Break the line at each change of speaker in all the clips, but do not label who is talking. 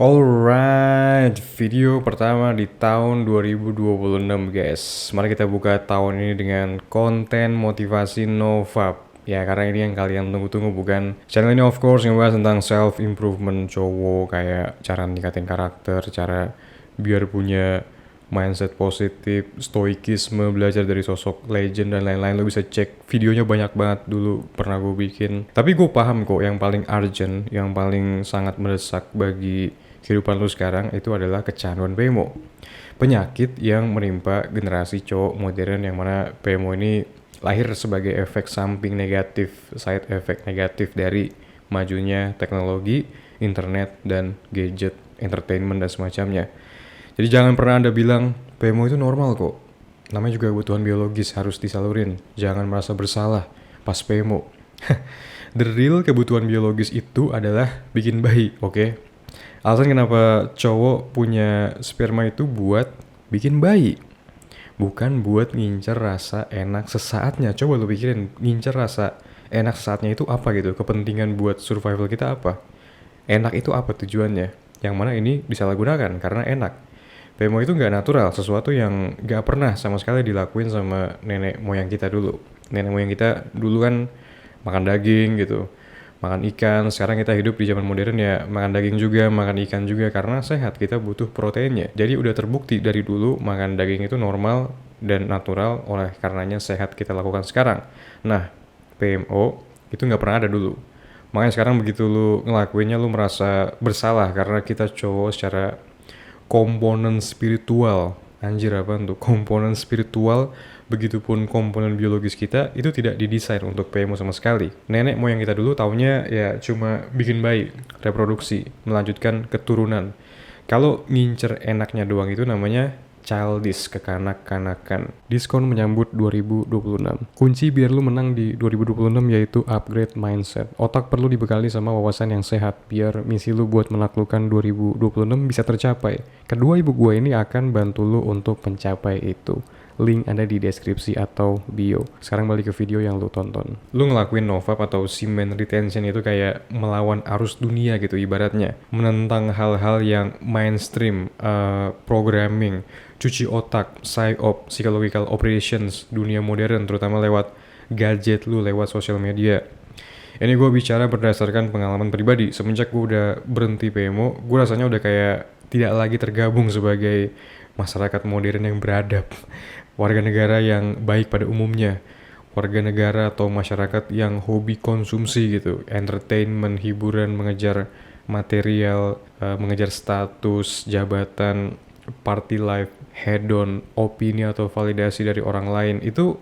Alright, video pertama di tahun 2026 guys. Mari kita buka tahun ini dengan konten motivasi Novap. Ya karena ini yang kalian tunggu-tunggu bukan? Channel ini of course ngebahas tentang self improvement cowok, kayak cara ningkatin karakter, cara biar punya mindset positif, stoikisme, belajar dari sosok legend dan lain-lain. Lo bisa cek videonya, banyak banget dulu pernah gue bikin. Tapi gue paham kok yang paling urgent, yang paling sangat mendesak bagi kehidupan lo sekarang itu adalah kecanduan PMO. Penyakit yang menimpa generasi cowok modern, yang mana PMO ini lahir sebagai efek samping negatif, side effect negatif dari majunya teknologi, internet, dan gadget, entertainment, dan semacamnya. Jadi jangan pernah Anda bilang PMO itu normal kok. Namanya juga kebutuhan biologis, harus disalurin. Jangan merasa bersalah pas PMO. The real kebutuhan biologis itu adalah bikin bayi, oke? Alasan kenapa cowok punya sperma itu buat bikin bayi, bukan buat ngincer rasa enak sesaatnya. Coba lo pikirin, ngincer rasa enak sesaatnya itu apa gitu? Kepentingan buat survival kita apa? Enak itu apa tujuannya? Yang mana ini disalahgunakan karena enak. PMO itu nggak natural, sesuatu yang nggak pernah sama sekali dilakuin sama nenek moyang kita dulu. Nenek moyang kita dulu kan makan daging gitu, makan ikan. Sekarang kita hidup di zaman modern ya makan daging juga, makan ikan juga karena sehat, kita butuh proteinnya. Jadi udah terbukti dari dulu makan daging itu normal dan natural, oleh karenanya sehat kita lakukan sekarang. Nah, PMO itu nggak pernah ada dulu. Makanya sekarang begitu lu ngelakuinnya lu merasa bersalah karena kita cowok secara komponen spiritual, anjir apa tuh komponen spiritual, begitupun komponen biologis kita itu tidak didesain untuk PMO sama sekali. Nenek moyang kita dulu taunya ya cuma bikin bayi, reproduksi, melanjutkan keturunan. Kalau ngincer enaknya doang itu namanya childish, kekanak-kanakan. Diskon menyambut 2026. Kunci biar lu menang di 2026 yaitu upgrade mindset. Otak perlu dibekali sama wawasan yang sehat biar misi lu buat menaklukkan 2026 bisa tercapai. Kedua ibu gua ini akan bantu lu untuk mencapai itu. Link ada di deskripsi atau bio. Sekarang balik ke video yang lu tonton. Lu ngelakuin Novap atau semen retention itu kayak melawan arus dunia gitu ibaratnya. Menentang hal-hal yang mainstream, programming, cuci otak, psyop, psychological operations, dunia modern terutama lewat gadget lu, lewat sosial media. Ini gue bicara berdasarkan pengalaman pribadi. Semenjak gue udah berhenti PMO, gue rasanya udah kayak tidak lagi tergabung sebagai masyarakat modern yang beradab, warga negara yang baik pada umumnya, warga negara atau masyarakat yang hobi konsumsi gitu, entertainment, hiburan, mengejar material, mengejar status, jabatan, party life, hedon, opini atau validasi dari orang lain. Itu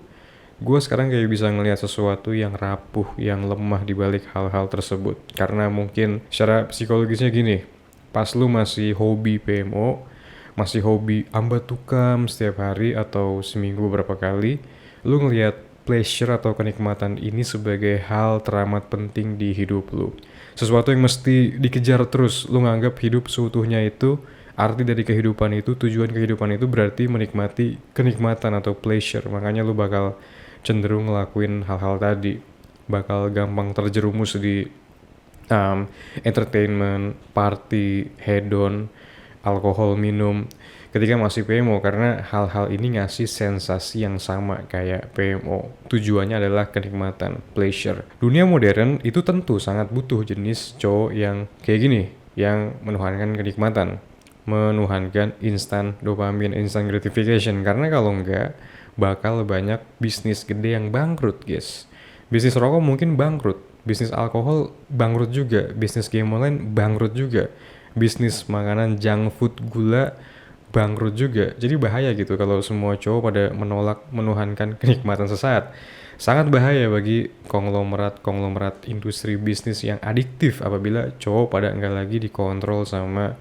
gue sekarang kayak bisa ngelihat sesuatu yang rapuh, yang lemah di balik hal-hal tersebut. Karena mungkin secara psikologisnya gini, pas lu masih hobi PMO, masih hobi ambat tukam setiap hari atau seminggu beberapa kali, lu ngelihat pleasure atau kenikmatan ini sebagai hal teramat penting di hidup lu. Sesuatu yang mesti dikejar terus, lu nganggap hidup seutuhnya itu, arti dari kehidupan itu, tujuan kehidupan itu berarti menikmati kenikmatan atau pleasure. Makanya lu bakal cenderung ngelakuin hal-hal tadi, bakal gampang terjerumus di entertainment, party, hedon, alkohol, minum ketika masih PMO, karena hal-hal ini ngasih sensasi yang sama kayak PMO. Tujuannya adalah kenikmatan, pleasure. Dunia modern itu tentu sangat butuh jenis cowok yang kayak gini, yang menuhankan kenikmatan, menuhankan instant dopamine, instant gratification. Karena kalau enggak, bakal banyak bisnis gede yang bangkrut guys. Bisnis rokok mungkin bangkrut, bisnis alkohol bangkrut juga, bisnis game online bangkrut juga, bisnis makanan junk food, gula bangkrut juga. Jadi bahaya gitu kalau semua cowok pada menolak menuhankan kenikmatan sesaat. Sangat bahaya bagi konglomerat industri bisnis yang adiktif apabila cowok pada enggak lagi dikontrol sama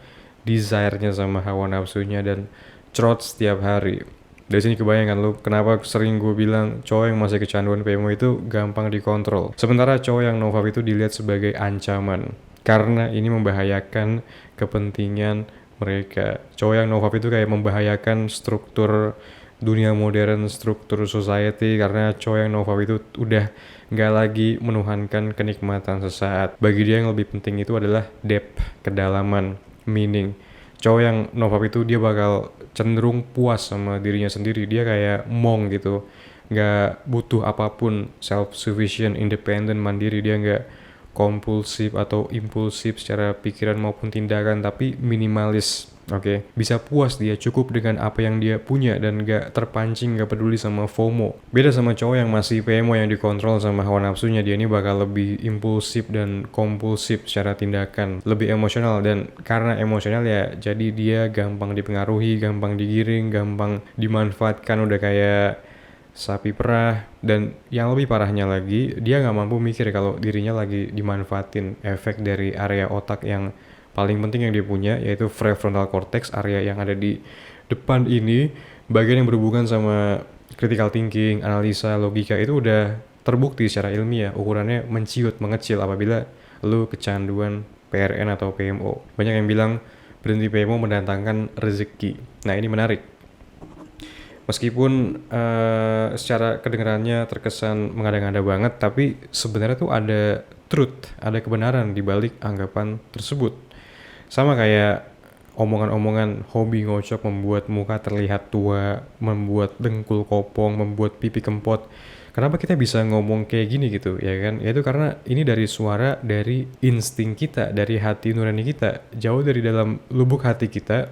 desire-nya, sama hawa nafsunya dan crot setiap hari. Dari sini kebayang kan lu kenapa sering gue bilang cowok yang masih kecanduan PMO itu gampang dikontrol. Sementara cowok yang Novap itu dilihat sebagai ancaman karena ini membahayakan kepentingan mereka. Cowok yang Novap itu kayak membahayakan struktur dunia modern, struktur society, karena cowok yang Novap itu udah nggak lagi menuhankan kenikmatan sesaat. Bagi dia yang lebih penting itu adalah depth, kedalaman, meaning. Cowok yang novab itu dia bakal cenderung puas sama dirinya sendiri, dia kayak monk gitu, nggak butuh apapun, self sufficient, independent, mandiri, dia nggak kompulsif atau impulsif secara pikiran maupun tindakan, tapi minimalis. Oke, bisa puas dia cukup dengan apa yang dia punya dan gak terpancing, gak peduli sama FOMO. Beda sama cowok yang masih PMO yang dikontrol sama hawa nafsunya, dia ini bakal lebih impulsif dan kompulsif secara tindakan, lebih emosional, dan karena emosional ya jadi dia gampang dipengaruhi, gampang digiring, gampang dimanfaatkan, udah kayak sapi perah. Dan yang lebih parahnya lagi, dia nggak mampu mikir kalau dirinya lagi dimanfaatin. Efek dari area otak yang paling penting yang dia punya, yaitu prefrontal cortex, area yang ada di depan ini, bagian yang berhubungan sama critical thinking, analisa, logika, itu udah terbukti secara ilmiah ukurannya menciut, mengecil apabila lu kecanduan PRN atau PMO. Banyak yang bilang berhenti PMO mendatangkan rezeki. Nah, ini menarik. Meskipun secara kedengarannya terkesan mengada-ngada banget, tapi sebenarnya tuh ada truth, ada kebenaran di balik anggapan tersebut. Sama kayak omongan-omongan hobi ngocok membuat muka terlihat tua, membuat dengkul kopong, membuat pipi kempot. Kenapa kita bisa ngomong kayak gini gitu, ya kan? Yaitu karena ini dari suara, dari insting kita, dari hati nurani kita. Jauh dari dalam lubuk hati kita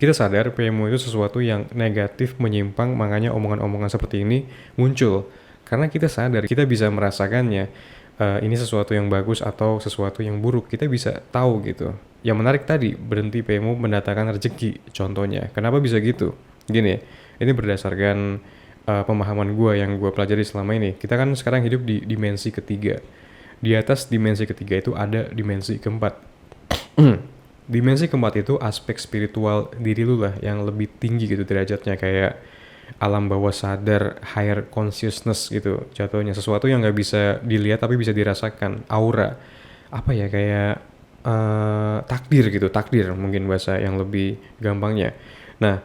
sadar PMO itu sesuatu yang negatif, menyimpang, makanya omongan-omongan seperti ini muncul. Karena kita sadar, kita bisa merasakannya, ini sesuatu yang bagus atau sesuatu yang buruk, kita bisa tahu gitu. Yang menarik tadi, berhenti PMO mendatangkan rezeki, contohnya. Kenapa bisa gitu? Gini, ini berdasarkan pemahaman gue yang gue pelajari selama ini. Kita kan sekarang hidup di dimensi ketiga. Di atas dimensi ketiga itu ada dimensi keempat. Dimensi keempat itu aspek spiritual diri lu lah, yang lebih tinggi gitu derajatnya, kayak alam bawah sadar, higher consciousness gitu jatuhnya, sesuatu yang nggak bisa dilihat tapi bisa dirasakan, aura, apa ya, kayak takdir gitu, takdir mungkin bahasa yang lebih gampangnya. Nah,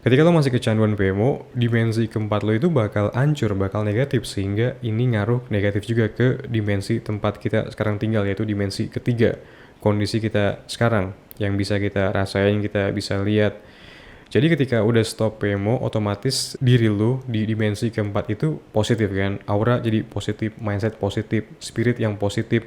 ketika lo masih kecanduan PMO, dimensi keempat lo itu bakal hancur, bakal negatif, sehingga ini ngaruh negatif juga ke dimensi tempat kita sekarang tinggal, yaitu dimensi ketiga, kondisi kita sekarang yang bisa kita rasain, kita bisa lihat. Jadi ketika udah stop PMO, otomatis diri lu di dimensi keempat itu positif kan, aura jadi positif, mindset positif, spirit yang positif.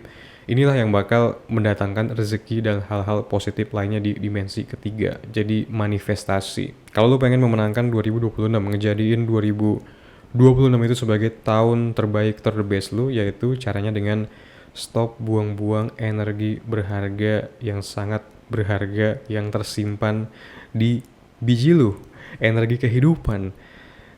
Inilah yang bakal mendatangkan rezeki dan hal-hal positif lainnya di dimensi ketiga. Jadi manifestasi. Kalau lu pengen memenangkan 2026, ngejadiin 2026 itu sebagai tahun terbaik, the best lu, yaitu caranya dengan stop buang-buang energi berharga, yang sangat berharga, yang tersimpan di biji lu, energi kehidupan.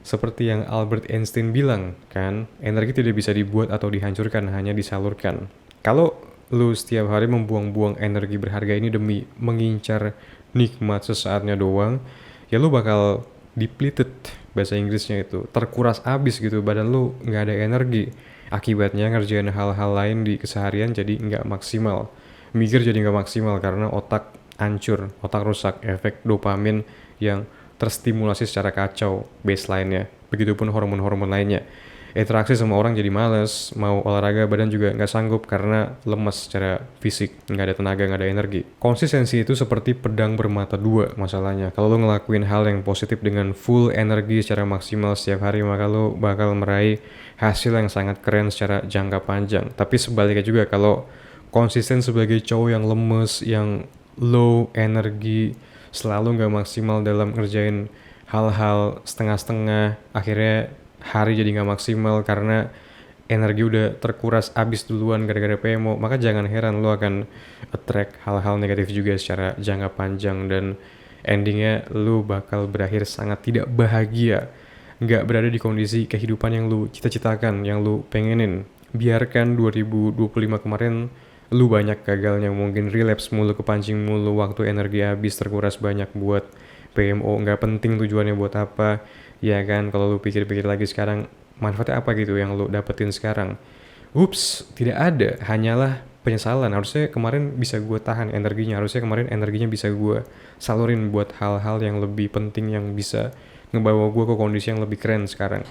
Seperti yang Albert Einstein bilang kan, energi tidak bisa dibuat atau dihancurkan, hanya disalurkan. Kalau lu setiap hari membuang-buang energi berharga ini demi mengincar nikmat sesaatnya doang, ya lu bakal depleted, bahasa Inggrisnya itu, terkuras abis gitu, badan lu nggak ada energi. Akibatnya ngerjain hal-hal lain di keseharian jadi nggak maksimal, mikir jadi nggak maksimal karena otak hancur, otak rusak, efek dopamin yang terstimulasi secara kacau baseline-nya. Begitupun hormon-hormon lainnya. Interaksi sama orang jadi males, mau olahraga badan juga nggak sanggup karena lemes secara fisik, nggak ada tenaga, nggak ada energi. Konsistensi itu seperti pedang bermata dua masalahnya. Kalau lo ngelakuin hal yang positif dengan full energi secara maksimal setiap hari, maka lo bakal meraih hasil yang sangat keren secara jangka panjang. Tapi sebaliknya juga, kalau konsisten sebagai cowok yang lemes, yang low energi, selalu nggak maksimal dalam ngerjain hal-hal setengah-setengah, akhirnya hari jadi nggak maksimal karena energi udah terkuras abis duluan gara-gara PMO, maka jangan heran lo akan attract hal-hal negatif juga secara jangka panjang, dan endingnya lo bakal berakhir sangat tidak bahagia, nggak berada di kondisi kehidupan yang lo cita-citakan, yang lo pengenin. Biarkan 2025 kemarin lu banyak gagalnya, mungkin relapse mulu, kepancing mulu, waktu energi habis, terkuras banyak buat PMO, nggak penting tujuannya buat apa, ya kan? Kalau lu pikir-pikir lagi sekarang, manfaatnya apa gitu yang lu dapetin sekarang? Ups, tidak ada, hanyalah penyesalan. Harusnya kemarin bisa gue tahan energinya, harusnya kemarin energinya bisa gue salurin buat hal-hal yang lebih penting, yang bisa ngebawa gue ke kondisi yang lebih keren sekarang.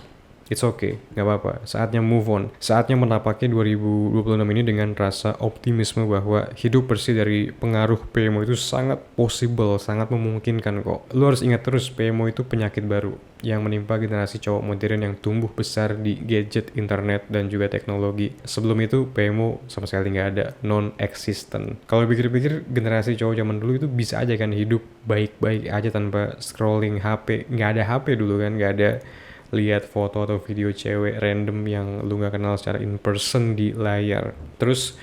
It's okay, nggak apa-apa. Saatnya move on. Saatnya menapaki 2026 ini dengan rasa optimisme bahwa hidup bersih dari pengaruh PMO itu sangat possible, sangat memungkinkan kok. Lu harus ingat terus, PMO itu penyakit baru yang menimpa generasi cowok modern yang tumbuh besar di gadget, internet, dan juga teknologi. Sebelum itu, PMO sama sekali nggak ada, non-existent. Kalau pikir-pikir, generasi cowok zaman dulu itu bisa aja kan hidup baik-baik aja tanpa scrolling HP. Nggak ada HP dulu kan, nggak ada lihat foto atau video cewek random yang lu nggak kenal secara in person di layar. Terus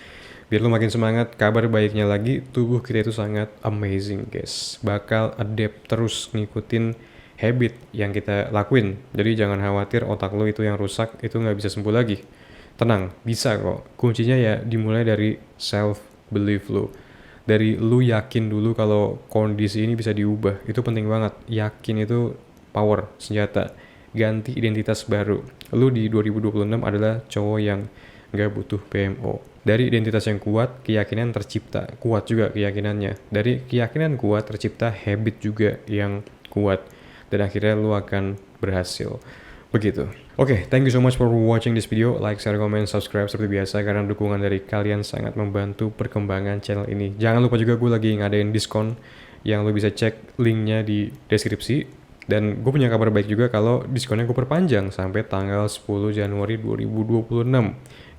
biar lu makin semangat, kabar baiknya lagi, tubuh kita itu sangat amazing guys. Bakal adapt terus ngikutin habit yang kita lakuin. Jadi jangan khawatir otak lu itu yang rusak, itu nggak bisa sembuh lagi. Tenang, bisa kok. Kuncinya ya dimulai dari self belief lu. Dari lu yakin dulu kalau kondisi ini bisa diubah. Itu penting banget. Yakin itu power, senjata. Ganti identitas baru. Lu di 2026 adalah cowok yang nggak butuh PMO. Dari identitas yang kuat, keyakinan tercipta. Kuat juga keyakinannya. Dari keyakinan kuat, tercipta habit juga yang kuat. Dan akhirnya lu akan berhasil. Begitu. Oke, thank you so much for watching this video. Like, share, comment, subscribe seperti biasa. Karena dukungan dari kalian sangat membantu perkembangan channel ini. Jangan lupa juga gue lagi ngadain diskon yang lo bisa cek linknya di deskripsi. Dan gue punya kabar baik juga kalau diskonnya gue perpanjang sampai tanggal 10 Januari 2026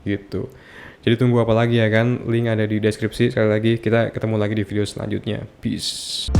gitu. Jadi tunggu apa lagi ya kan, link ada di deskripsi. Sekali lagi kita ketemu lagi di video selanjutnya. Peace.